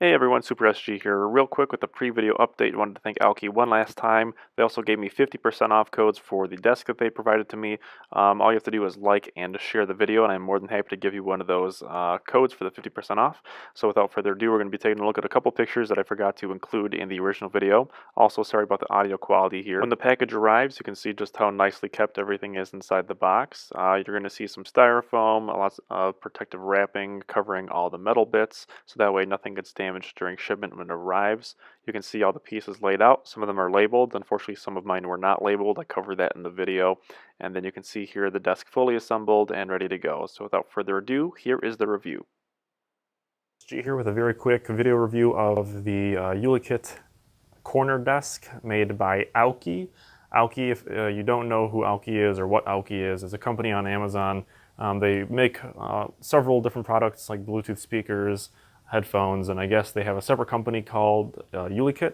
Hey everyone, Super SG here. Real quick with the pre-video update, wanted to thank Aukey one last time. They also gave me 50% off codes for the desk that they provided to me. All you have to do is like and share the video, and I'm more than happy to give you one of those codes for the 50% off. So without further ado, we're going to be taking a look at a couple pictures that I forgot to include in the original video. Also, sorry about the audio quality here. When the package arrives, you can see just how nicely kept everything is inside the box. You're going to see some styrofoam, lots of protective wrapping covering all the metal bits, so that way nothing gets damaged during shipment when it arrives. You can see all the pieces laid out. Some of them are labeled. Unfortunately, some of mine were not labeled. I covered that in the video. And then you can see here the desk fully assembled and ready to go. So without further ado, here is the review. Here with a very quick video review of the Ulikit corner desk made by Aukey. Aukey, if you don't know who Aukey is or what Aukey is a company on Amazon. They make several different products like Bluetooth speakers, headphones, and I guess they have a separate company called Ulikit,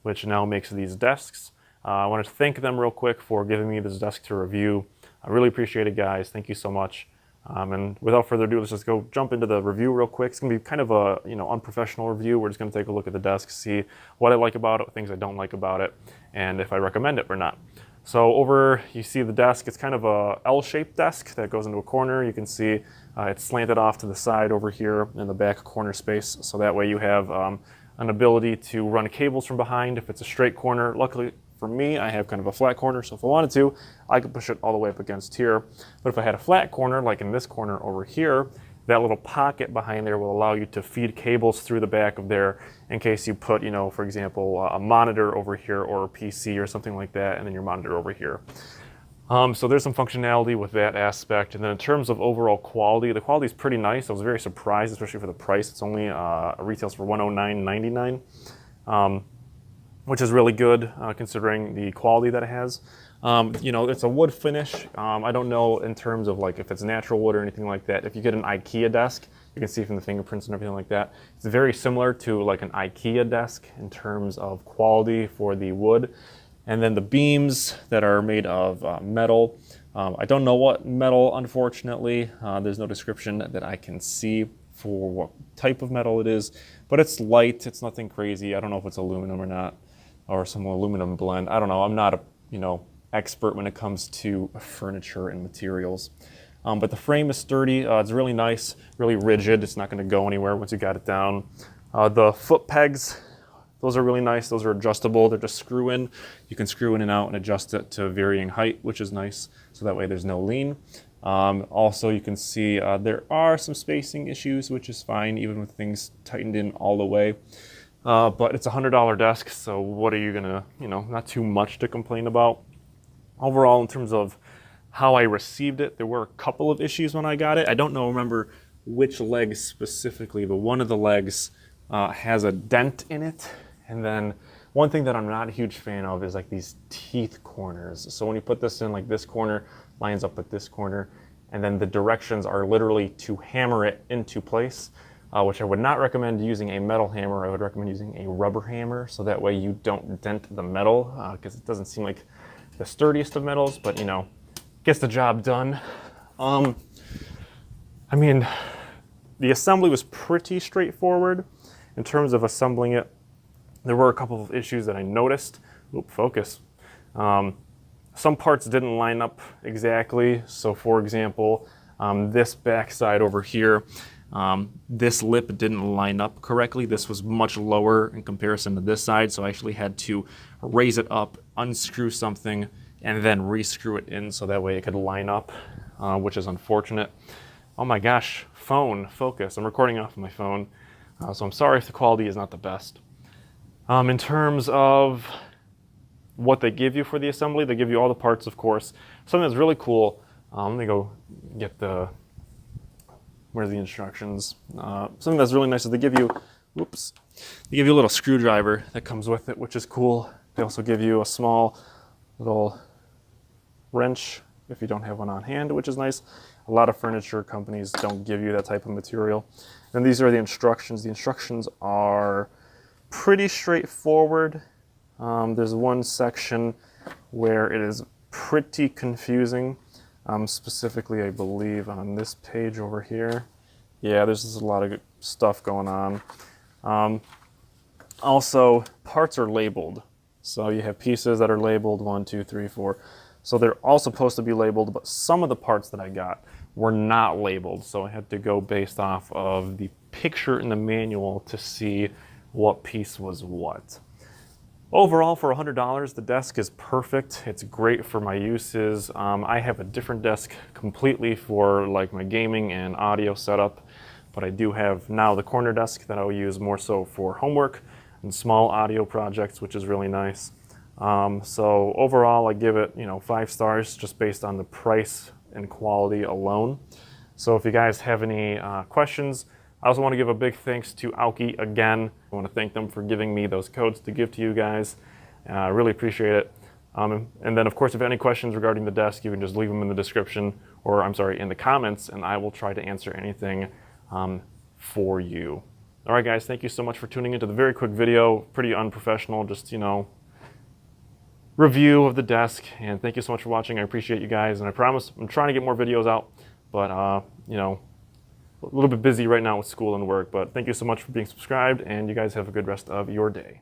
which now makes these desks. I wanted to thank them real quick for giving me this desk to review. I really appreciate it, guys. Thank you so much. And without further ado, let's just go jump into the review real quick. It's gonna be kind of a unprofessional review. We're just gonna take a look at the desk, see what I like about it, things I don't like about it, and if I recommend it or not. So over, you see the desk, it's kind of a L-shaped desk that goes into a corner. You can see it's slanted off to the side over here in the back corner space. So that way you have an ability to run cables from behind if it's a straight corner. Luckily for me, I have kind of a flat corner. So if I wanted to, I could push it all the way up against here. But if I had a flat corner, like in this corner over here, that little pocket behind there will allow you to feed cables through the back of there in case you put, for example, a monitor over here or a PC or something like that, and then your monitor over here. So there's some functionality with that aspect. And then in terms of overall quality, the quality is pretty nice. I was very surprised, especially for the price. It's only retails for $109.99, which is really good considering the quality that it has. It's a wood finish. I don't know in terms of like if it's natural wood or anything like that. If you get an IKEA desk, you can see from the fingerprints and everything like that, it's very similar to like an IKEA desk in terms of quality for the wood. And then the beams that are made of metal. I don't know what metal, unfortunately. There's no description that I can see for what type of metal it is, but it's light. It's nothing crazy. I don't know if it's aluminum or not, or some aluminum blend. I don't know. I'm not a, expert when it comes to furniture and materials. But the frame is sturdy. It's really nice, really rigid. It's not going to go anywhere once you got it down. The foot pegs, those are really nice. Those are adjustable. They're just screw in. You can screw in and out and adjust it to varying height, which is nice. So that way there's no lean. Also, you can see there are some spacing issues, which is fine, even with things tightened in all the way. But it's a $100 desk, so what are you gonna, not too much to complain about. Overall, in terms of how I received it, there were a couple of issues when I got it. I don't remember which leg specifically, but one of the legs has a dent in it. And then one thing that I'm not a huge fan of is like these teeth corners. So when you put this in, like this corner lines up with this corner, and then the directions are literally to hammer it into place, which I would not recommend using a metal hammer. I would recommend using a rubber hammer, so that way you don't dent the metal, because it doesn't seem like the sturdiest of metals, but gets the job done. The assembly was pretty straightforward in terms of assembling it. There were a couple of issues that I noticed. Oop, focus. Some parts didn't line up exactly. So for example, this back side over here, this lip didn't line up correctly. This was much lower in comparison to this side, so I actually had to raise it up, unscrew something, and then re-screw it in so that way it could line up, which is unfortunate. Oh my gosh, phone, focus. I'm recording off of my phone, so I'm sorry if the quality is not the best. In terms of what they give you for the assembly, they give you all the parts, of course. Something that's really cool, let me go get where's the instructions? Something that's really nice is they give you, they give you a little screwdriver that comes with it, which is cool. They also give you a small little wrench if you don't have one on hand, which is nice. A lot of furniture companies don't give you that type of material. And these are the instructions. The instructions are pretty straightforward. There's one section where it is pretty confusing. Specifically, I believe on this page over here. Yeah, there's just a lot of stuff going on. Also, parts are labeled. So you have pieces that are labeled 1, 2, 3, 4. So they're all supposed to be labeled, but some of the parts that I got were not labeled. So I had to go based off of the picture in the manual to see what piece was what. Overall, for $100, the desk is perfect. It's great for my uses. I have a different desk completely for like my gaming and audio setup, but I do have now the corner desk that I'll use more so for homework and small audio projects, which is really nice. So overall, I give it 5 stars just based on the price and quality alone. So if you guys have any questions, I also want to give a big thanks to Aukey again. I want to thank them for giving me those codes to give to you guys. I really appreciate it. And then of course, if you have any questions regarding the desk, you can just leave them in the description, or I'm sorry, in the comments, and I will try to answer anything for you. All right, guys, thank you so much for tuning into the very quick video. Pretty unprofessional, just, review of the desk. And thank you so much for watching. I appreciate you guys. And I promise I'm trying to get more videos out, but, a little bit busy right now with school and work. But thank you so much for being subscribed, and you guys have a good rest of your day.